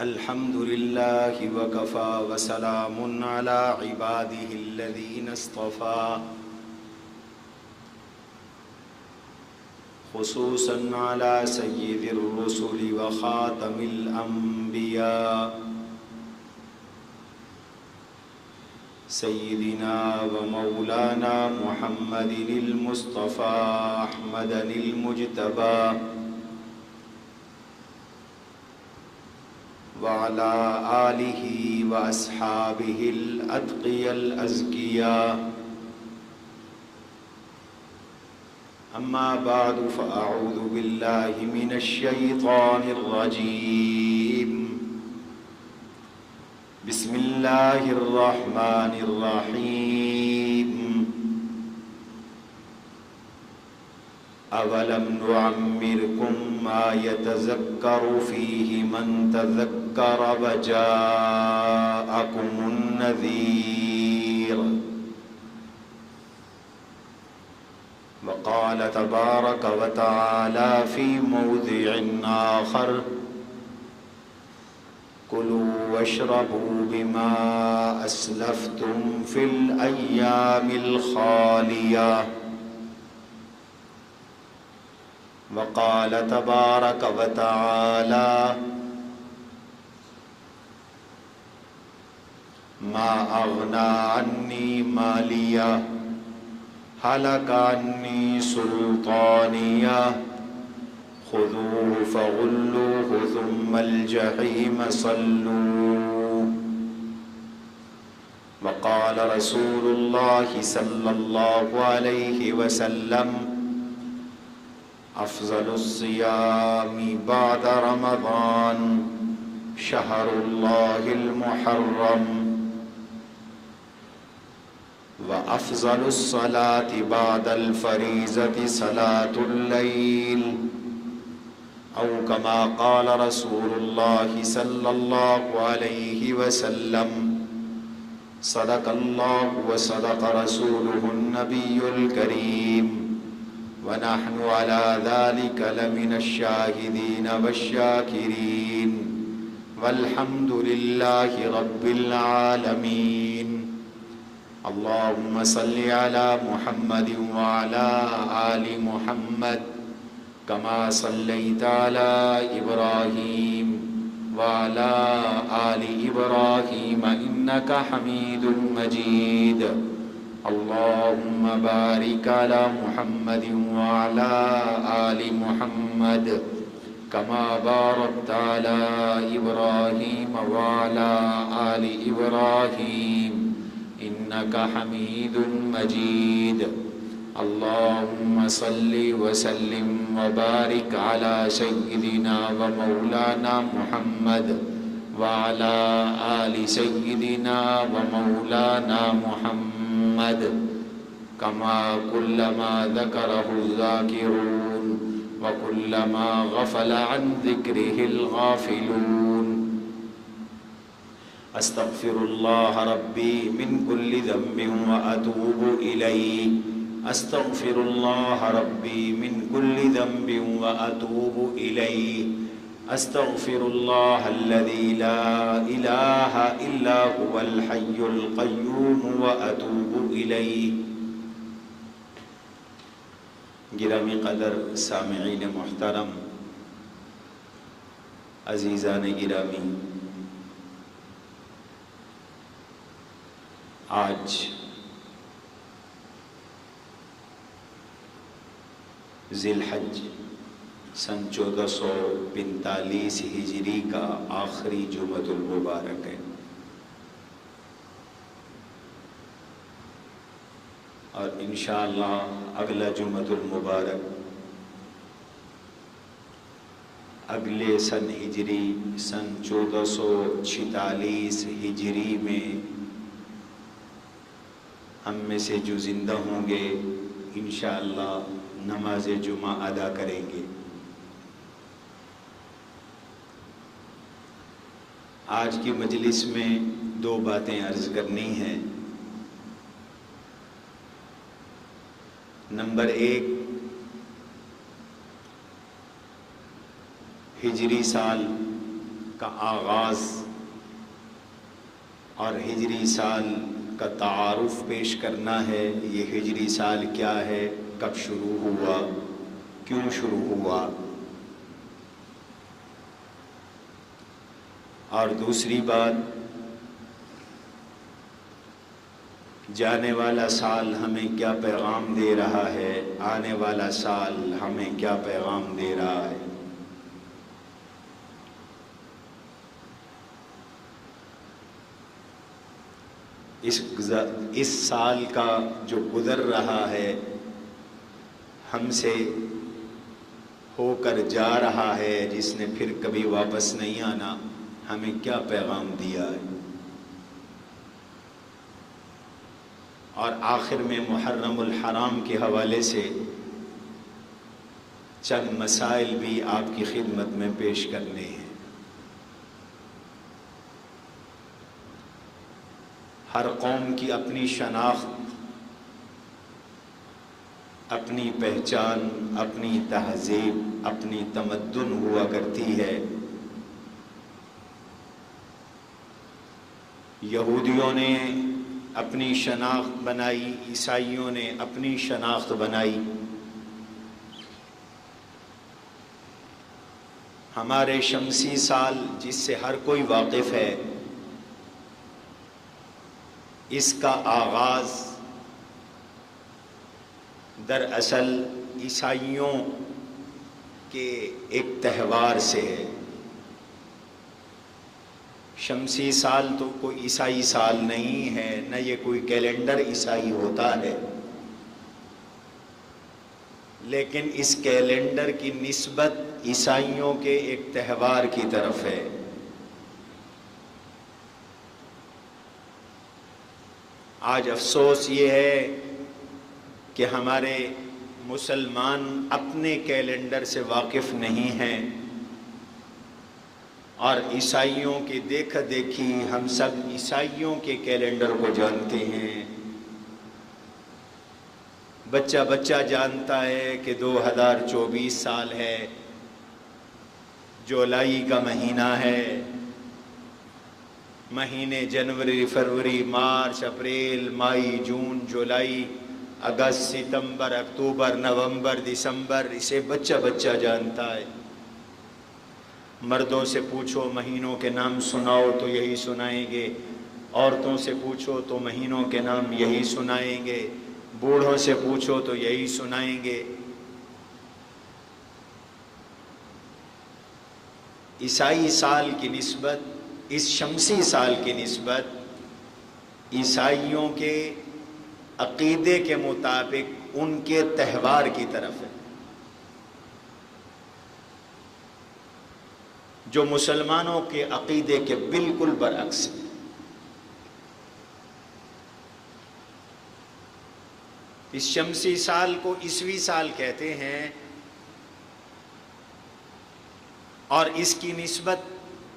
الحمد لله وكفى وسلام على عباده الذين اصطفى خصوصا على سيد الرسل وخاتم الأنبياء سيدنا ومولانا محمد المصطفى أحمد المجتبى وعلى آله وأصحابه الأتقياء الأزكياء أما بعد فأعوذ بالله من الشيطان الرجيم بسم الله الرحمن الرحيم أولم نعمركم ما يتذكر فيه من تذكر وجاءكم النذير وقال تبارك وتعالى في موضع آخر كلوا واشربوا بما أسلفتم في الأيام الخالية وقال تبارك وتعالى ما أغنى عني مالية هلك عني سلطانية خذوه فغلوه ثم الجحيم صلوه وقال رسول الله صلى الله عليه وسلم أفضل الصيام بعد رمضان شهر الله المحرم وأفضل الصلاة بعد الفريضة صلاة الليل أو كما قال رسول الله صلى الله عليه وسلم صدق الله وصدق رسوله النبي الكريم ونحن على ذلك لمن الشاهدين والشاكرين والحمد لله رب العالمين اللهم صل على محمد وعلى آل محمد كما صليت على إبراهيم وعلى آل إبراهيم إنك حميد مجيد اللهم بارك على محمد وعلى آل محمد كما باركت على إبراهيم وعلى آل إبراهيم إنك حميد مجيد اللهم صل وسلم وبارك على سيدنا ومولانا محمد وعلى آل سيدنا ومولانا محمد كما كلما ذكره الذاكرون وكلما غفل عن ذكره الغافلون أستغفر الله ربي من كل ذنب وأتوب إليه أستغفر الله ربي من كل ذنب وأتوب إليه أستغفر الله الذي لا إله إلا هو الحي القيوم وأتوب إليه گرامی قدر سامعین محترم عزیزان گرامی، آج ذی الحج سن 1445 ہجری کا آخری جمعۃ المبارک ہے اور انشاءاللہ اگلا جمعۃ المبارک اگلے سن ہجری سن 1446 ہجری میں ہم میں سے جو زندہ ہوں گے انشاءاللہ نماز جمعہ ادا کریں گے۔ آج کی مجلس میں 2 باتیں عرض کرنی ہیں۔ نمبر 1، ہجری سال کا آغاز اور ہجری سال کا تعارف پیش کرنا ہے. یہ ہجری سال کیا ہے، کب شروع ہوا، کیوں شروع ہوا. اور دوسری بات، جانے والا سال ہمیں کیا پیغام دے رہا ہے، آنے والا سال ہمیں کیا پیغام دے رہا ہے. اس سال کا جو گزر رہا ہے، ہم سے ہو کر جا رہا ہے، جس نے پھر کبھی واپس نہیں آنا، ہمیں کیا پیغام دیا ہے. اور آخر میں محرم الحرام کے حوالے سے چند مسائل بھی آپ کی خدمت میں پیش کرنے ہیں. ہر قوم کی اپنی شناخت، اپنی پہچان، اپنی تہذیب، اپنی تمدن ہوا کرتی ہے. یہودیوں نے اپنی شناخت بنائی، عیسائیوں نے اپنی شناخت بنائی. ہمارے شمسی سال جس سے ہر کوئی واقف ہے، اس کا آغاز دراصل عیسائیوں کے ایک تہوار سے ہے. شمسی سال تو کوئی عیسائی سال نہیں ہے، نہ یہ کوئی کیلنڈر عیسائی ہوتا ہے، لیکن اس کیلنڈر کی نسبت عیسائیوں کے ایک تہوار کی طرف ہے. آج افسوس یہ ہے کہ ہمارے مسلمان اپنے کیلنڈر سے واقف نہیں ہیں، اور عیسائیوں کی دیکھا دیکھی ہم سب عیسائیوں کے کیلنڈر کو جانتے ہیں. بچہ بچہ جانتا ہے کہ 2024 سال ہے، جولائی کا مہینہ ہے. مہینے جنوری، فروری، مارچ، اپریل، مئی، جون، جولائی، اگست، ستمبر، اکتوبر، نومبر، دسمبر، اسے بچہ بچہ جانتا ہے. مردوں سے پوچھو مہینوں کے نام سناؤ تو یہی سنائیں گے، عورتوں سے پوچھو تو مہینوں کے نام یہی سنائیں گے، بوڑھوں سے پوچھو تو یہی سنائیں گے. عیسائی سال کی نسبت، اس شمسی سال کی نسبت عیسائیوں کے عقیدے کے مطابق ان کے تہوار کی طرف ہے، جو مسلمانوں کے عقیدے کے بالکل برعکس ہے. اس شمسی سال کو عیسوی سال کہتے ہیں، اور اس کی نسبت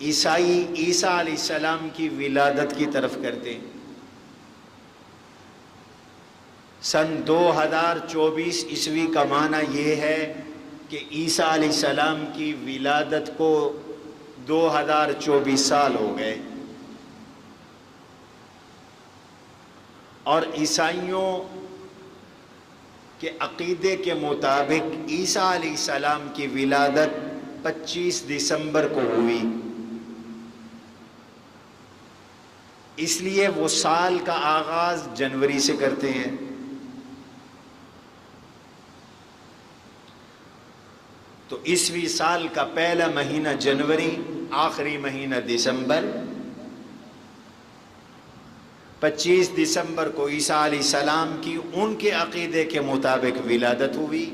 عیسائی عیسیٰ علیہ السلام کی ولادت کی طرف کرتے ہیں. سن 2024 عیسوی کا معنی یہ ہے کہ عیسیٰ علیہ السلام کی ولادت کو 2024 سال ہو گئے. اور عیسائیوں کے عقیدے کے مطابق عیسیٰ علیہ السلام کی ولادت 25 دسمبر کو ہوئی، اس لیے وہ سال کا آغاز جنوری سے کرتے ہیں. تو عیسوی سال کا پہلا مہینہ جنوری، آخری مہینہ دسمبر. 25 دسمبر کو عیسیٰ علیہ السلام کی ان کے عقیدے کے مطابق ولادت ہوئی.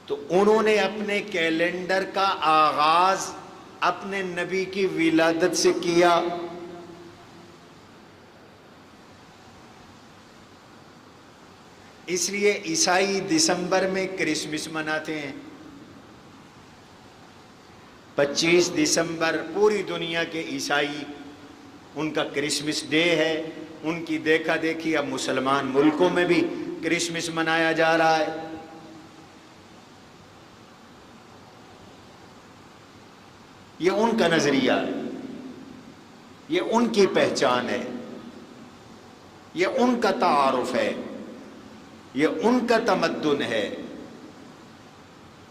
تو انہوں نے اپنے کیلنڈر کا آغاز اپنے نبی کی ولادت سے کیا. اس لیے عیسائی دسمبر میں کرسمس مناتے ہیں. 25 دسمبر پوری دنیا کے عیسائی ان کا کرسمس ڈے ہے. ان کی دیکھا دیکھی اب مسلمان ملکوں میں بھی کرسمس منایا جا رہا ہے. یہ ان کا نظریہ ہے، یہ ان کی پہچان ہے، یہ ان کا تعارف ہے، یہ ان کا تمدن ہے،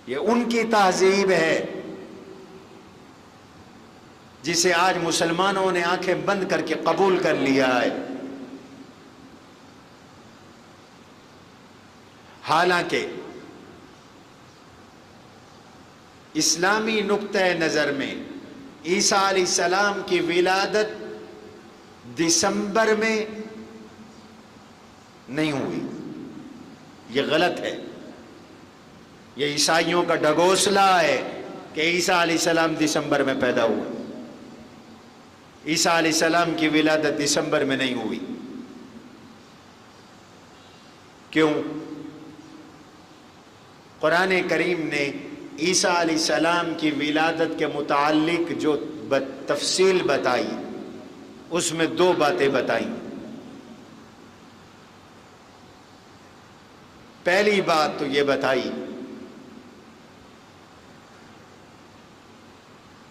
یہ ان کی تہذیب ہے، جسے آج مسلمانوں نے آنکھیں بند کر کے قبول کر لیا ہے۔ حالانکہ اسلامی نقطہ نظر میں عیسیٰ علیہ السلام کی ولادت دسمبر میں نہیں ہوئی، یہ غلط ہے، یہ عیسائیوں کا ڈگوسلہ ہے کہ عیسیٰ علیہ السلام دسمبر میں پیدا ہوئے۔ عیسیٰ علیہ السلام کی ولادت دسمبر میں نہیں ہوئی۔ کیوں؟ قرآن کریم نے عیسیٰ علیہ السلام کی ولادت کے متعلق جو تفصیل بتائی، اس میں دو باتیں بتائیں۔ پہلی بات تو یہ بتائی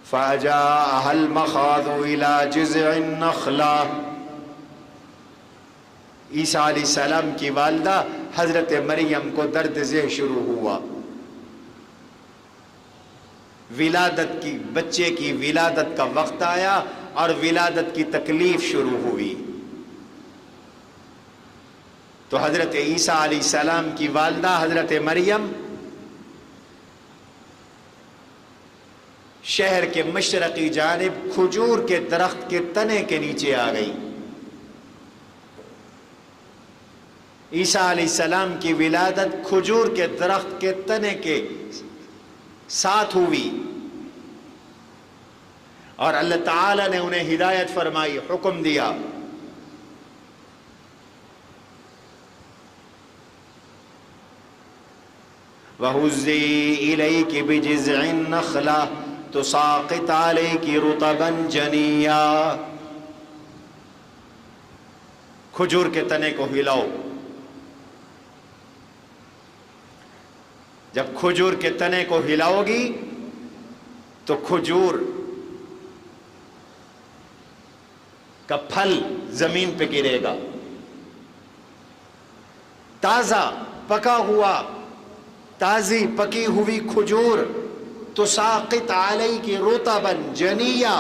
فَجَاءَهَا الْمَخَاضُ إِلَى جِذْعِ النَّخْلَةِ، عیسیٰ علیہ السلام کی والدہ حضرت مریم کو درد ذہ شروع ہوا، ولادت کی، بچے کی ولادت کا وقت آیا اور ولادت کی تکلیف شروع ہوئی، تو حضرت عیسیٰ علیہ السلام کی والدہ حضرت مریم شہر کے مشرقی جانب کھجور کے درخت کے تنے کے نیچے آ گئی۔ عیسیٰ علیہ السلام کی ولادت کھجور کے درخت کے تنے کے ساتھ ہوئی، اور اللہ تعالی نے انہیں ہدایت فرمائی، حکم دیا وَهُزِّي إِلَيْكِ بِجِذْعِ النَّخْلَةِ تُسَاقِطْ عَلَيْكِ رُطَبًا جَنِيًّا، کھجور کے تنے کو ہلاؤ، جب کھجور کے تنے کو ہلاؤ گی تو کھجور کا پھل زمین پہ گرے گا، تازہ پکا ہوا، تازی پکی ہوئی کھجور، تساقط علیک رطبا جنیا،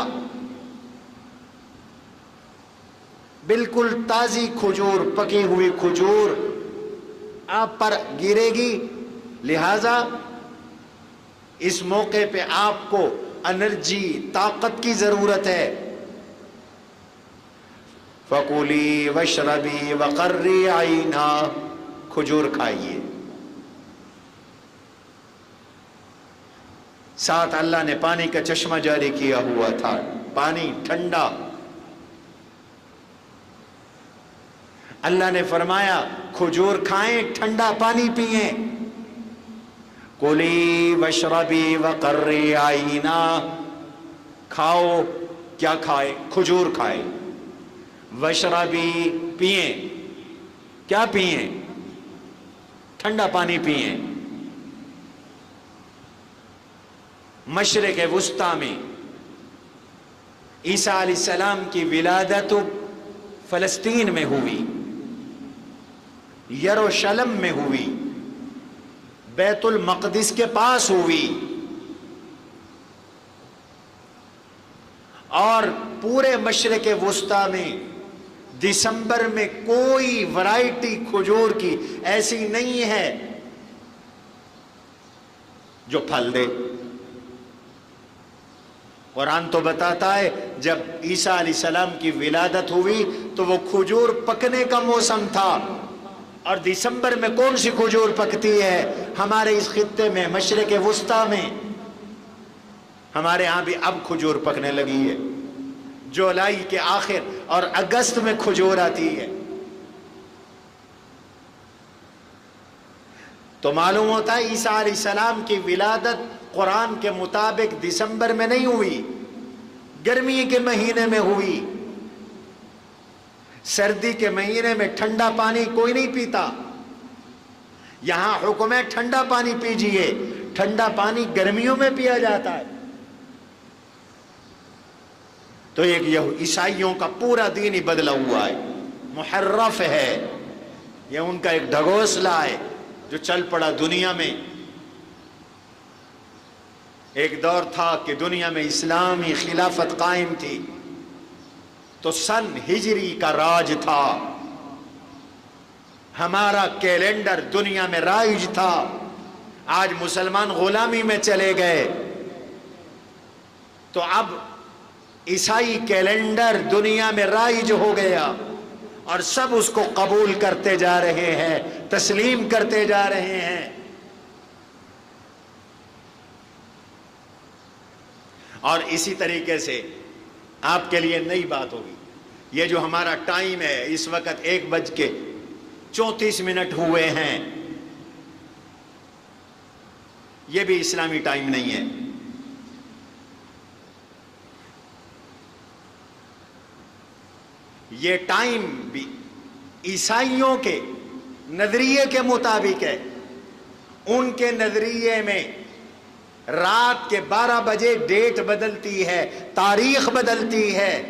بالکل تازی کھجور، پکی ہوئی کھجور آپ پر گرے گی، لہذا اس موقع پہ آپ کو انرجی، طاقت کی ضرورت ہے۔ فَقُولِي وَاشْرَبِي وَقَرِّي عَيْنًا، کھجور کھائیے۔ ساتھ اللہ نے پانی کا چشمہ جاری کیا ہوا تھا، پانی ٹھنڈا۔ اللہ نے فرمایا کھجور کھائیں، ٹھنڈا پانی پئیں۔ کُلِی وَاشْرَبِی وَقَرِّی عَیْنًا، کھاؤ، کیا کھائیں؟ کھجور کھائیں۔ وَاشْرَبِی، پئیں، کیا پئیں؟ ٹھنڈا پانی پئیں۔ مشرق وسطی میں عیسیٰ علیہ السلام کی ولادت فلسطین میں ہوئی، یروشلم میں ہوئی، بیت المقدس کے پاس ہوئی، اور پورے مشرق وسطی میں دسمبر میں کوئی ورائٹی کھجور کی ایسی نہیں ہے جو پھل دے۔ قرآن تو بتاتا ہے جب عیسیٰ علیہ السلام کی ولادت ہوئی تو وہ کھجور پکنے کا موسم تھا، اور دسمبر میں کون سی کھجور پکتی ہے؟ ہمارے اس خطے میں، مشرق وسطی میں، ہمارے ہاں بھی اب کھجور پکنے لگی ہے، جولائی کے آخر اور اگست میں کھجور آتی ہے۔ تو معلوم ہوتا ہے عیسیٰ علیہ السلام کی ولادت قرآن کے مطابق دسمبر میں نہیں ہوئی، گرمی کے مہینے میں ہوئی۔ سردی کے مہینے میں ٹھنڈا پانی کوئی نہیں پیتا، یہاں حکم ہے ٹھنڈا پانی پیجئے، ٹھنڈا پانی گرمیوں میں پیا جاتا ہے۔ تو ایک عیسائیوں کا پورا دین ہی بدلا ہوا ہے، محرف ہے، یہ ان کا ایک ڈھگوسلا ہے جو چل پڑا دنیا میں۔ ایک دور تھا کہ دنیا میں اسلامی خلافت قائم تھی، تو سن ہجری کا راج تھا، ہمارا کیلنڈر دنیا میں رائج تھا۔ آج مسلمان غلامی میں چلے گئے تو اب عیسائی کیلنڈر دنیا میں رائج ہو گیا اور سب اس کو قبول کرتے جا رہے ہیں، تسلیم کرتے جا رہے ہیں۔ اور اسی طریقے سے آپ کے لیے نئی بات ہوگی، یہ جو ہمارا ٹائم ہے اس وقت 1:34 ہوئے ہیں، یہ بھی اسلامی ٹائم نہیں ہے۔ یہ ٹائم بھی عیسائیوں کے نظریے کے مطابق ہے۔ ان کے نظریے میں رات کے 12 بجے ڈیٹ بدلتی ہے، تاریخ بدلتی ہے،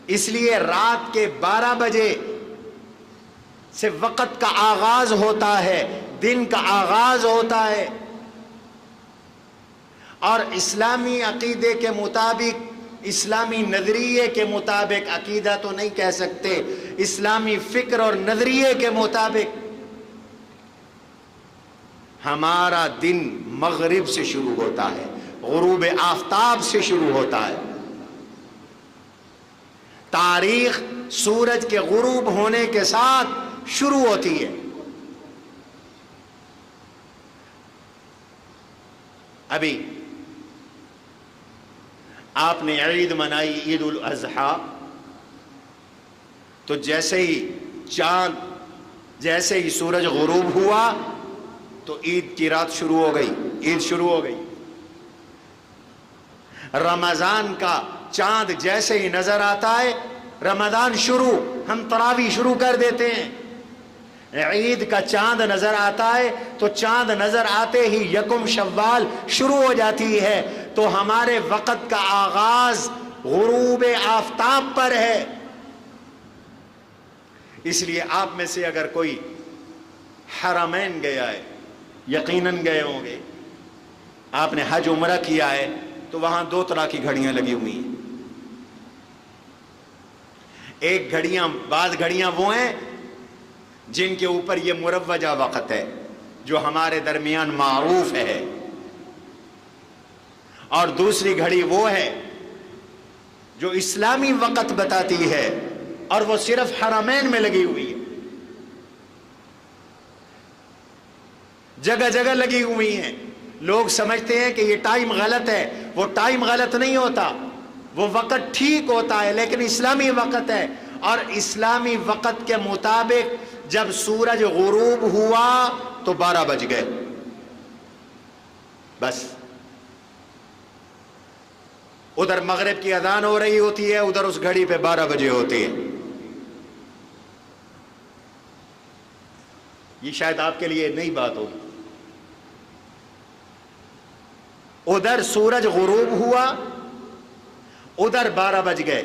اس لیے رات کے 12 بجے سے وقت کا آغاز ہوتا ہے، دن کا آغاز ہوتا ہے۔ اور اسلامی عقیدے کے مطابق، اسلامی نظریے کے مطابق، عقیدہ تو نہیں کہہ سکتے، اسلامی فکر اور نظریے کے مطابق ہمارا دن مغرب سے شروع ہوتا ہے، غروب آفتاب سے شروع ہوتا ہے۔ تاریخ سورج کے غروب ہونے کے ساتھ شروع ہوتی ہے۔ ابھی آپ نے عید منائی، عید الاضحیٰ، تو جیسے ہی سورج غروب ہوا تو عید کی رات شروع ہو گئی، عید شروع ہو گئی۔ رمضان کا چاند جیسے ہی نظر آتا ہے، رمضان شروع، ہم تراویح شروع کر دیتے ہیں۔ عید کا چاند نظر آتا ہے تو چاند نظر آتے ہی یکم شوال شروع ہو جاتی ہے، تو ہمارے وقت کا آغاز غروب آفتاب پر ہے۔ اس لیے آپ میں سے اگر کوئی حرمین گیا ہے، یقیناً گئے ہوں گے، آپ نے حج عمرہ کیا ہے، تو وہاں 2 طرح کی گھڑیاں لگی ہوئی ہیں۔ ایک بعض گھڑیاں وہ ہیں جن کے اوپر یہ مروجہ وقت ہے جو ہمارے درمیان معروف ہے، اور دوسری گھڑی وہ ہے جو اسلامی وقت بتاتی ہے، اور وہ صرف حرمین میں لگی ہوئی ہے، جگہ جگہ لگی ہوئی ہیں۔ لوگ سمجھتے ہیں کہ یہ ٹائم غلط ہے، وہ ٹائم غلط نہیں ہوتا، وہ وقت ٹھیک ہوتا ہے، لیکن اسلامی وقت ہے۔ اور اسلامی وقت کے مطابق جب سورج غروب ہوا تو 12 بج گئے، بس۔ ادھر مغرب کی اذان ہو رہی ہوتی ہے، ادھر اس گھڑی پہ 12 بجے ہوتی ہے۔ یہ شاید آپ کے لیے نئی بات ہوگی۔ ادھر سورج غروب ہوا، ادھر 12 بج گئے۔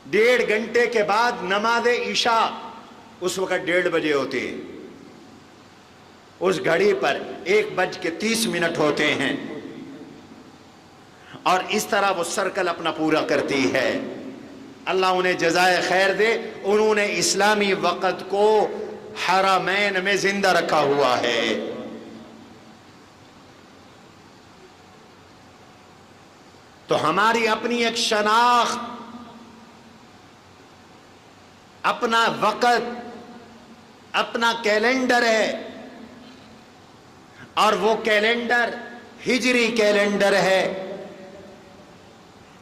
1.5 گھنٹے کے بعد نماز عشاء اس وقت 1:30 بجے ہوتی ہے، اس گھڑی پر 1:30 ہوتے ہیں، اور اس طرح وہ سرکل اپنا پورا کرتی ہے۔ اللہ انہیں جزائے خیر دے، انہوں نے اسلامی وقت کو حرمین میں زندہ رکھا ہوا ہے۔ تو ہماری اپنی ایک شناخت، اپنا وقت، اپنا کیلنڈر ہے، اور وہ کیلنڈر ہجری کیلنڈر ہے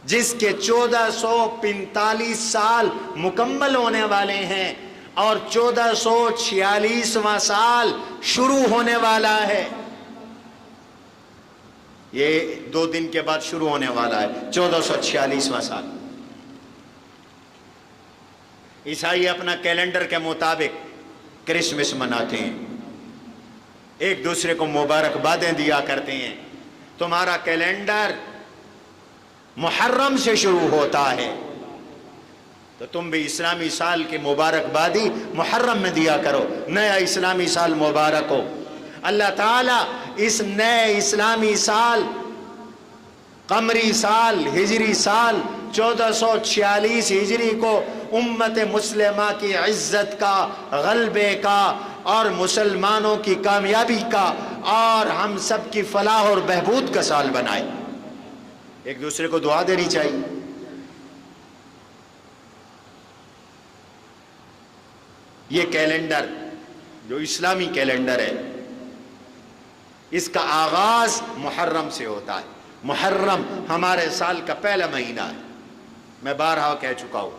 جس کے 1445 سال مکمل ہونے والے ہیں، اور 1446واں سال شروع ہونے والا ہے۔ یہ 2 دن کے بعد شروع ہونے والا ہے 1446واں سال۔ عیسائی اپنا کیلنڈر کے مطابق کرسمس مناتے ہیں، ایک دوسرے کو مبارکبادیں دیا کرتے ہیں۔ تمہارا کیلنڈر محرم سے شروع ہوتا ہے، تو تم بھی اسلامی سال کی مبارکبادی محرم میں دیا کرو، نیا اسلامی سال مبارک ہو۔ اللہ تعالیٰ اس نئے اسلامی سال، قمری سال، ہجری سال 1446 ہجری کو امت مسلمہ کی عزت کا، غلبے کا اور مسلمانوں کی کامیابی کا اور ہم سب کی فلاح اور بہبود کا سال بنائے۔ ایک دوسرے کو دعا دینی چاہیے۔ یہ کیلنڈر جو اسلامی کیلنڈر ہے، اس کا آغاز محرم سے ہوتا ہے۔ محرم ہمارے سال کا پہلا مہینہ ہے، میں بارہا کہہ چکا ہوں،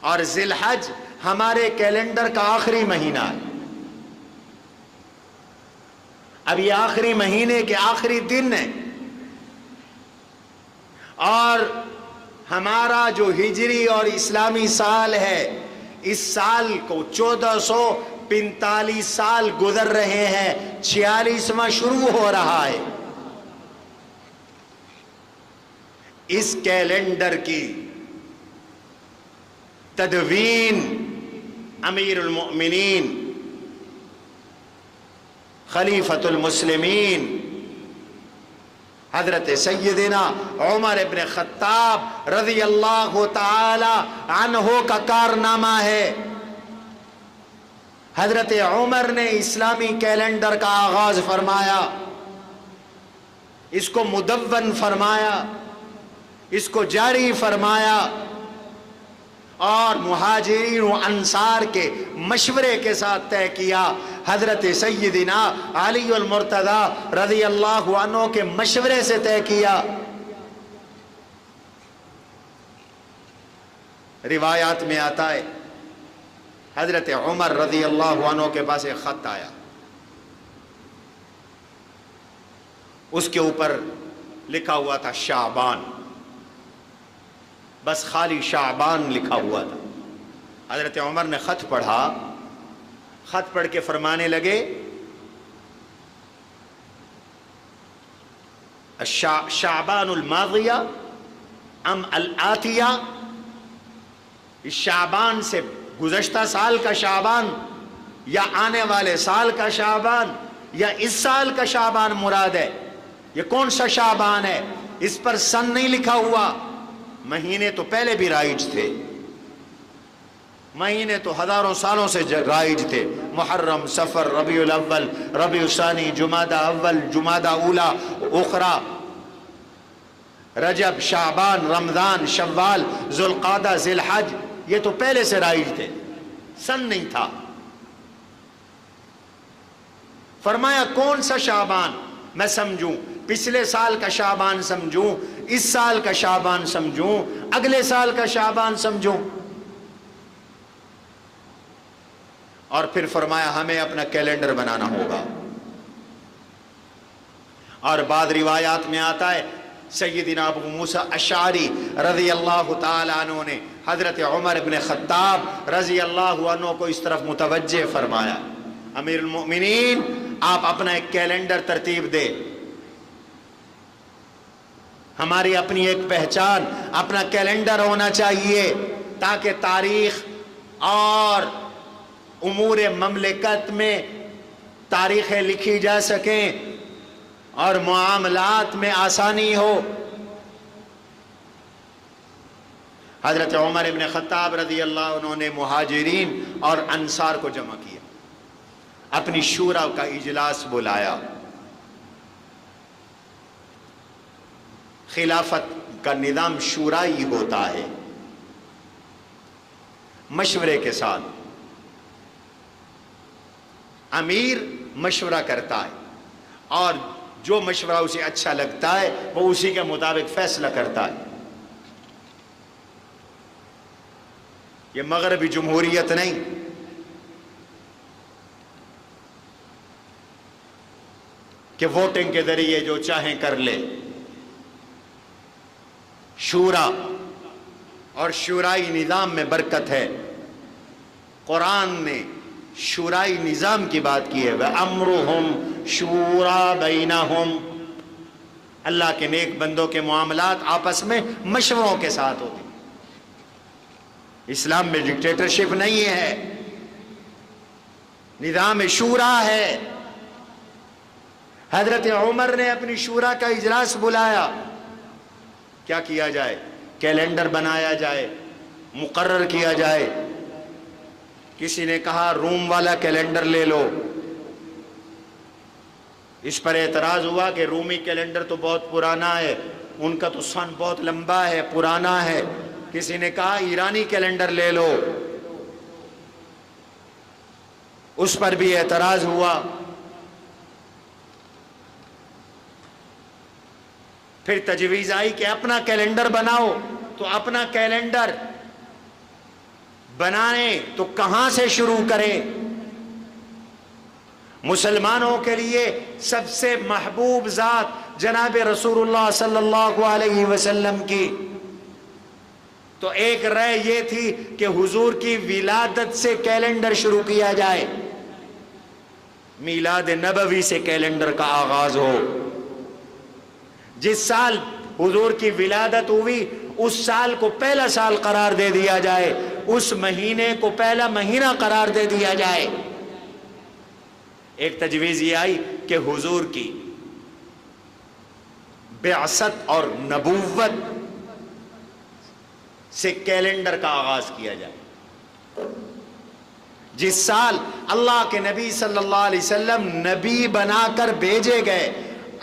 اور ذی الحج ہمارے کیلنڈر کا آخری مہینہ ہے۔ اب یہ آخری مہینے کے آخری دن ہے، اور ہمارا جو ہجری اور اسلامی سال ہے، اس سال کو 1445 سال گزر رہے ہیں، 46واں شروع ہو رہا ہے۔ اس کیلنڈر کی تدوین امیر المؤمنین خلیفۃ المسلمین حضرت سیدنا عمر ابن خطاب رضی اللہ تعالی عنہ کا کارنامہ ہے۔ حضرت عمر نے اسلامی کیلنڈر کا آغاز فرمایا، اس کو مدون فرمایا، اس کو جاری فرمایا، اور مہاجرین و انصار کے مشورے کے ساتھ طے کیا۔ حضرت سیدنا علی المرتضی رضی اللہ عنہ کے مشورے سے طے کیا۔ روایات میں آتا ہے حضرت عمر رضی اللہ عنہ کے پاس ایک خط آیا، اس کے اوپر لکھا ہوا تھا شعبان، بس خالی شعبان لکھا ہوا تھا۔ حضرت عمر نے خط پڑھا، خط پڑھ کے فرمانے لگے شعبان الماضیہ ام الآتیہ، اس شعبان سے گزشتہ سال کا شعبان یا آنے والے سال کا شعبان یا اس سال کا شعبان مراد ہے؟ یہ کون سا شعبان ہے؟ اس پر سن نہیں لکھا ہوا۔ مہینے تو پہلے بھی رائج تھے، مہینے تو ہزاروں سالوں سے رائج تھے، محرم، صفر، ربیع الاول، ربیع الثانی، جمادہ اول، جمادہ اولا، اخرى، رجب، شعبان، رمضان، شوال، ذوالقعدہ، ذی الحج، یہ تو پہلے سے رائج تھے، سن نہیں تھا۔ فرمایا کون سا شعبان میں سمجھوں؟ پچھلے سال کا شعبان سمجھوں، اس سال کا شعبان سمجھوں، اگلے سال کا شعبان سمجھوں؟ اور پھر فرمایا ہمیں اپنا کیلنڈر بنانا ہوگا۔ اور بعض روایات میں آتا ہے سیدنا ابو موسیٰ اشعری رضی اللہ تعالی عنہ نے حضرت عمر ابن خطاب رضی اللہ عنہ کو اس طرف متوجہ فرمایا، امیر المؤمنین آپ اپنا ایک کیلنڈر ترتیب دے، ہماری اپنی ایک پہچان، اپنا کیلنڈر ہونا چاہیے، تاکہ تاریخ اور امور مملکت میں تاریخیں لکھی جا سکیں اور معاملات میں آسانی ہو۔ حضرت عمر ابن خطاب رضی اللہ عنہ نے مہاجرین اور انصار کو جمع کیا، اپنی شورا کا اجلاس بلایا۔ خلافت کا نظام شورائی ہوتا ہے، مشورے کے ساتھ امیر مشورہ کرتا ہے، اور جو مشورہ اسے اچھا لگتا ہے وہ اسی کے مطابق فیصلہ کرتا ہے۔ یہ مغربی جمہوریت نہیں، کہ ووٹنگ کے ذریعے جو چاہیں کر لے۔ شورا اور شورائی نظام میں برکت ہے۔ قرآن نے شورائی نظام کی بات کی ہے، وَأَمْرُهُمْ شُورَى بَيْنَهُمْ، اللہ کے نیک بندوں کے معاملات آپس میں مشوروں کے ساتھ ہوتے. اسلام میں ڈکٹیٹرشپ نہیں ہے، نظام شورا ہے. حضرت عمر نے اپنی شورا کا اجلاس بلایا. کیا کیا جائے؟ کیلنڈر بنایا جائے، مقرر کیا جائے. کسی نے کہا روم والا کیلنڈر لے لو. اس پر اعتراض ہوا کہ رومی کیلنڈر تو بہت پرانا ہے، ان کا تو سن بہت لمبا ہے، پرانا ہے. کسی نے کہا ایرانی کیلنڈر لے لو. اس پر بھی اعتراض ہوا. پھر تجویز آئی کہ اپنا کیلنڈر بناؤ. تو اپنا کیلنڈر بنائیں تو کہاں سے شروع کریں؟ مسلمانوں کے لیے سب سے محبوب ذات جناب رسول اللہ صلی اللہ علیہ وسلم کی. تو ایک رائے یہ تھی کہ حضور کی ولادت سے کیلنڈر شروع کیا جائے، میلاد نبوی سے کیلنڈر کا آغاز ہو. جس سال حضور کی ولادت ہوئی اس سال کو پہلا سال قرار دے دیا جائے، اس مہینے کو پہلا مہینہ قرار دے دیا جائے. ایک تجویز یہ آئی کہ حضور کی بعثت اور نبوت سے کیلنڈر کا آغاز کیا جائے. جس سال اللہ کے نبی صلی اللہ علیہ وسلم نبی بنا کر بھیجے گئے،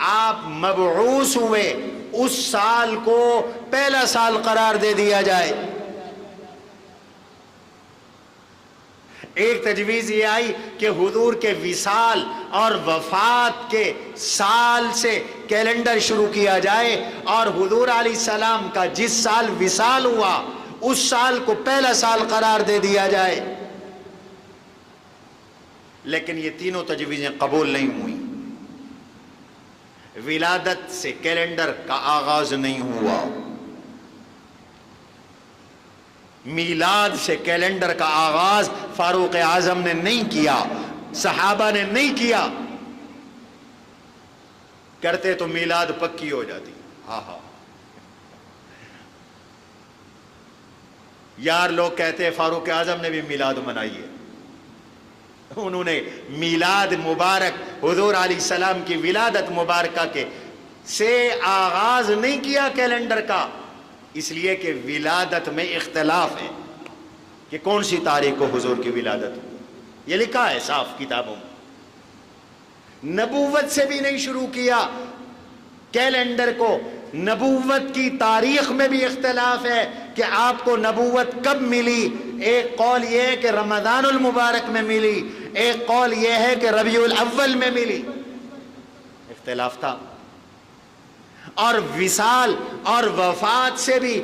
آپ مبعوث ہوئے، اس سال کو پہلا سال قرار دے دیا جائے. ایک تجویز یہ آئی کہ حضور کے وصال اور وفات کے سال سے کیلنڈر شروع کیا جائے، اور حضور علیہ السلام کا جس سال وصال ہوا اس سال کو پہلا سال قرار دے دیا جائے. لیکن یہ تینوں تجویزیں قبول نہیں ہوئی. ولادت سے کیلنڈر کا آغاز نہیں ہوا، میلاد سے کیلنڈر کا آغاز فاروق اعظم نے نہیں کیا، صحابہ نے نہیں کیا. کرتے تو میلاد پکی ہو جاتی. یار لوگ کہتے ہیں فاروق اعظم نے بھی میلاد منائی ہے. انہوں نے میلاد مبارک حضور علیہ السلام کی ولادت مبارکہ کے سے آغاز نہیں کیا کیلنڈر کا، اس لیے کہ ولادت میں اختلاف ہے کہ کون سی تاریخ کو حضور کی ولادت ہو. یہ لکھا ہے صاف کتابوں میں. نبوت سے بھی نہیں شروع کیا کیلنڈر کو. نبوت کی تاریخ میں بھی اختلاف ہے کہ آپ کو نبوت کب ملی. ایک قول یہ ہے کہ رمضان المبارک میں ملی، ایک قول یہ ہے کہ ربیع الاول میں ملی. اختلاف تھا. اور وصال اور وفات سے بھی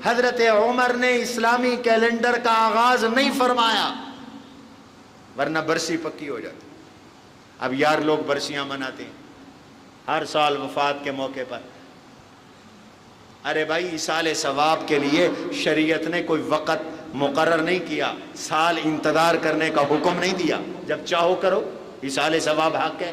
حضرت عمر نے اسلامی کیلنڈر کا آغاز نہیں فرمایا، ورنہ برسی پکی ہو جاتی. اب یار لوگ برسیاں مناتے ہیں ہر سال وفات کے موقع پر. ارے بھائی ایصال ثواب کے لیے شریعت نے کوئی وقت مقرر نہیں کیا، سال انتظار کرنے کا حکم نہیں دیا. جب چاہو کرو، ایصال ثواب حق ہے.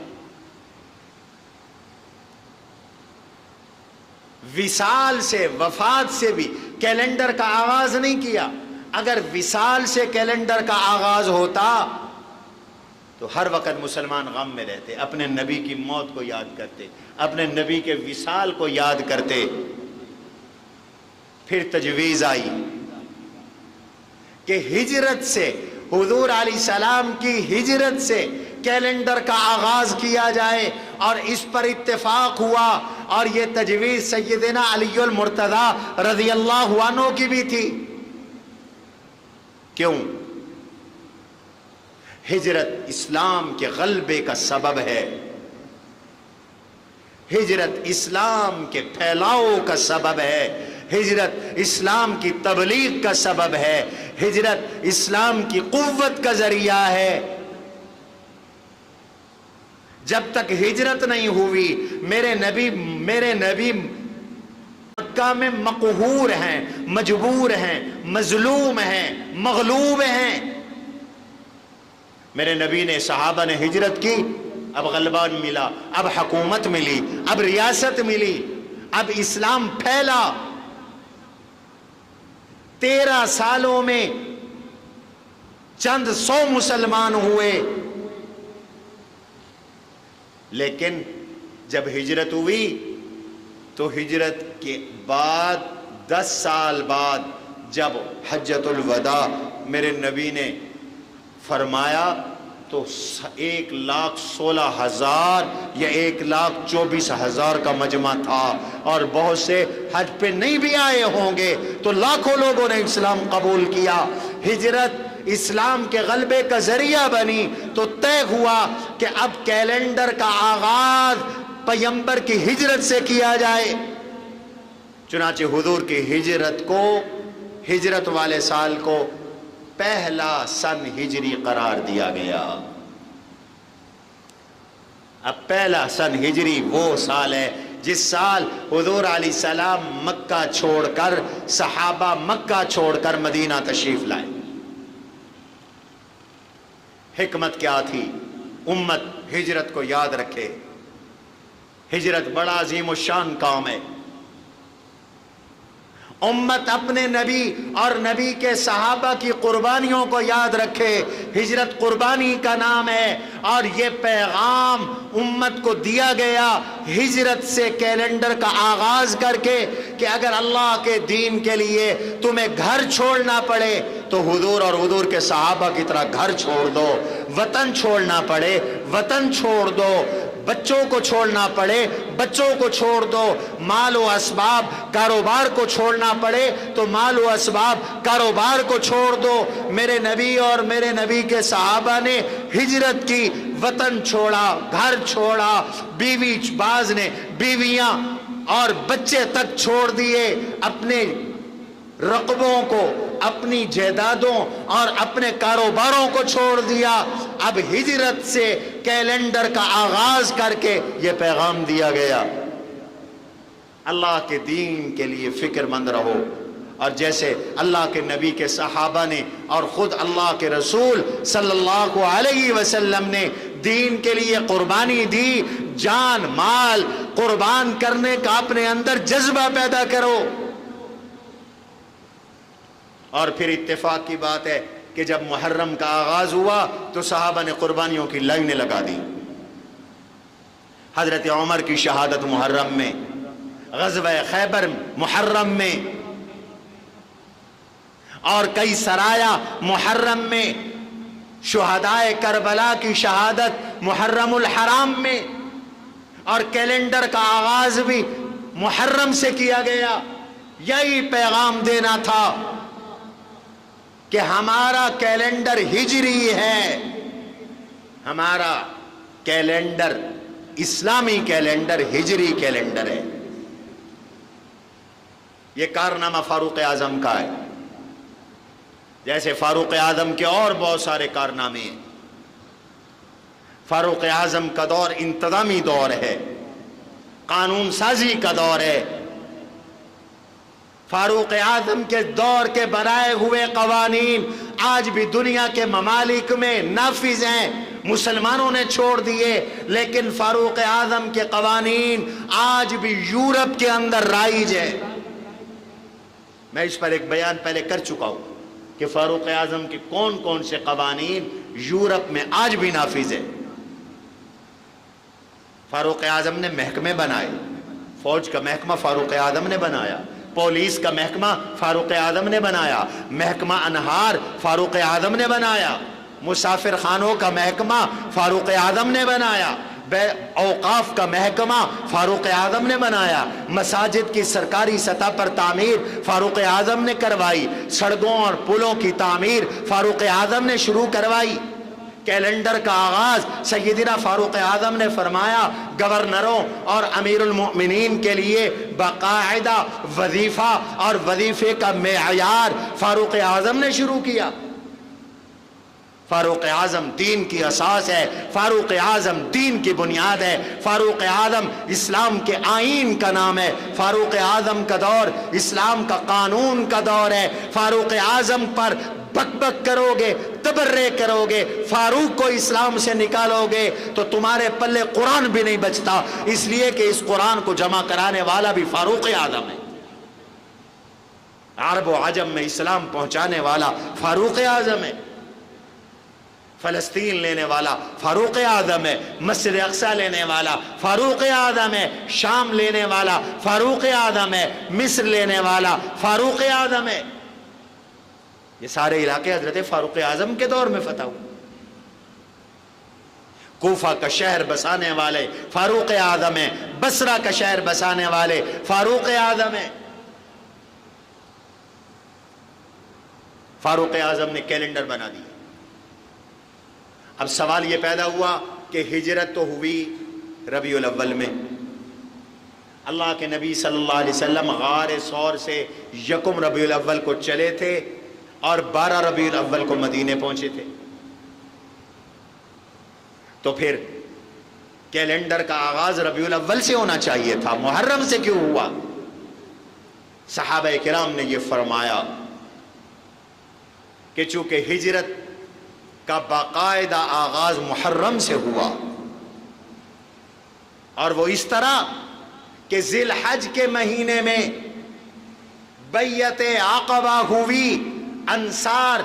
وصال سے وفات سے بھی کیلنڈر کا آغاز نہیں کیا. اگر وصال سے کیلنڈر کا آغاز ہوتا تو ہر وقت مسلمان غم میں رہتے، اپنے نبی کی موت کو یاد کرتے، اپنے نبی کے وصال کو یاد کرتے. پھر تجویز آئی کہ ہجرت سے، حضور علیہ السلام کی ہجرت سے کیلنڈر کا آغاز کیا جائے، اور اس پر اتفاق ہوا. اور یہ تجویز سیدنا علی المرتضی رضی اللہ عنہ کی بھی تھی. کیوں؟ ہجرت اسلام کے غلبے کا سبب ہے، ہجرت اسلام کے پھیلاؤ کا سبب ہے، ہجرت اسلام کی تبلیغ کا سبب ہے، ہجرت اسلام کی قوت کا ذریعہ ہے. جب تک ہجرت نہیں ہوئی میرے نبی مکہ میں مقہور ہیں، مجبور ہیں، مظلوم ہیں، مغلوب ہیں. میرے نبی نے، صحابہ نے ہجرت کی اب غلبہ ملا، اب حکومت ملی، اب ریاست ملی، اب اسلام پھیلا۔ 13 سالوں میں چند 100 مسلمان ہوئے، لیکن جب ہجرت ہوئی تو ہجرت کے بعد 10 سال بعد جب حجۃ الوداع میرے نبی نے فرمایا تو 1,16,000 یا 1,24,000 کا مجمع تھا، اور بہت سے حج پہ نہیں بھی آئے ہوں گے تو لاکھوں لوگوں نے اسلام قبول کیا۔ ہجرت اسلام کے غلبے کا ذریعہ بنی تو طے ہوا کہ اب کیلنڈر کا آغاز پیغمبر کی ہجرت سے کیا جائے۔ چنانچہ حضور کی ہجرت والے سال کو پہلا سن ہجری قرار دیا گیا۔ اب پہلا سن ہجری وہ سال ہے جس سال حضور علیہ السلام مکہ چھوڑ کر، صحابہ مکہ چھوڑ کر مدینہ تشریف لائے۔ حکمت کیا تھی؟ امت ہجرت کو یاد رکھے۔ ہجرت بڑا عظیم الشان کام ہے۔ امت اپنے نبی اور نبی کے صحابہ کی قربانیوں کو یاد رکھے۔ ہجرت قربانی کا نام ہے، اور یہ پیغام امت کو دیا گیا ہجرت سے کیلنڈر کا آغاز کر کے کہ اگر اللہ کے دین کے لیے تمہیں گھر چھوڑنا پڑے تو حضور اور حضور کے صحابہ کی طرح گھر چھوڑ دو، وطن چھوڑنا پڑے وطن چھوڑ دو، بچوں کو چھوڑنا پڑے بچوں کو چھوڑ دو، مال و اسباب کاروبار کو چھوڑنا پڑے تو مال و اسباب کاروبار کو چھوڑ دو۔ میرے نبی اور میرے نبی کے صحابہ نے ہجرت کی، وطن چھوڑا، گھر چھوڑا، بعض نے بیویاں اور بچے تک چھوڑ دیے، اپنے رقبوں کو، اپنی جائیدادوں اور اپنے کاروباروں کو چھوڑ دیا۔ اب ہجرت سے کیلنڈر کا آغاز کر کے یہ پیغام دیا گیا، اللہ کے دین کے لیے فکر مند رہو۔ اور جیسے اللہ کے نبی کے صحابہ نے اور خود اللہ کے رسول صلی اللہ علیہ وسلم نے دین کے لیے قربانی دی، جان مال قربان کرنے کا اپنے اندر جذبہ پیدا کرو۔ اور پھر اتفاق کی بات ہے کہ جب محرم کا آغاز ہوا تو صحابہ نے قربانیوں کی لائنیں لگا دی۔ حضرت عمر کی شہادت محرم میں، غزوہ خیبر محرم میں، اور کئی سرایا محرم میں، شہدائے کربلا کی شہادت محرم الحرام میں، اور کیلنڈر کا آغاز بھی محرم سے کیا گیا۔ یہی پیغام دینا تھا کہ ہمارا کیلنڈر ہجری ہے، ہمارا کیلنڈر اسلامی کیلنڈر ہجری کیلنڈر ہے۔ یہ کارنامہ فاروق اعظم کا ہے، جیسے فاروق اعظم کے اور بہت سارے کارنامے ہیں۔ فاروق اعظم کا دور انتظامی دور ہے، قانون سازی کا دور ہے۔ فاروق اعظم کے دور کے بنائے ہوئے قوانین آج بھی دنیا کے ممالک میں نافذ ہیں، مسلمانوں نے چھوڑ دیے، لیکن فاروق اعظم کے قوانین آج بھی یورپ کے اندر رائج ہے۔ میں اس پر ایک بیان پہلے کر چکا ہوں کہ فاروق اعظم کے کون کون سے قوانین یورپ میں آج بھی نافذ ہے۔ فاروق اعظم نے محکمے بنائے، فوج کا محکمہ فاروق اعظم نے بنایا، پولیس کا محکمہ فاروق اعظم نے بنایا، محکمہ انہار فاروق اعظم نے بنایا، مسافر خانوں کا محکمہ فاروق اعظم نے بنایا، اوقاف کا محکمہ فاروق اعظم نے بنایا، مساجد کی سرکاری سطح پر تعمیر فاروق اعظم نے کروائی، سڑکوں اور پلوں کی تعمیر فاروق اعظم نے شروع کروائی۔ کیلنڈر کا آغاز سیدنا فاروق اعظم نے فرمایا، گورنروں اور امیر المؤمنین کے لیے باقاعدہ وظیفہ اور وظیفے کا معیار فاروق اعظم نے شروع کیا۔ فاروق اعظم دین کی اساس ہے، فاروق اعظم دین کی بنیاد ہے، فاروق اعظم اسلام کے آئین کا نام ہے، فاروق اعظم کا دور اسلام کا قانون کا دور ہے، فاروق اعظم پر بک بک کرو گے، تبرے کرو گے، فاروق کو اسلام سے نکالو گے تو تمہارے پلے قرآن بھی نہیں بچتا، اس لیے کہ اس قرآن کو جمع کرانے والا بھی فاروق اعظم ہے، عرب و عجم میں اسلام پہنچانے والا فاروق اعظم ہے، فلسطین لینے والا فاروق اعظم ہے، مسجد اقصی لینے والا فاروق اعظم ہے، شام لینے والا فاروق اعظم ہے، مصر لینے والا فاروق اعظم ہے۔ یہ سارے علاقے حضرت فاروق اعظم کے دور میں فتح ہوئے۔ کوفہ کا شہر بسانے والے فاروق اعظم ہیں، بصرہ کا شہر بسانے والے فاروق اعظم ہیں۔ فاروق اعظم نے کیلنڈر بنا دیا۔ اب سوال یہ پیدا ہوا کہ ہجرت تو ہوئی ربیع الاول میں، اللہ کے نبی صلی اللہ علیہ وسلم غار ثور سے یکم ربیع الاول کو چلے تھے اور 12 ربیع الاول کو مدینے پہنچے تھے، تو پھر کیلنڈر کا آغاز ربیع الاول سے ہونا چاہیے تھا، محرم سے کیوں ہوا؟ صحابہ کرام نے یہ فرمایا کہ چونکہ ہجرت کا باقاعدہ آغاز محرم سے ہوا، اور وہ اس طرح کہ ذی الحج کے مہینے میں بیعت عقبہ ہوئی، انصار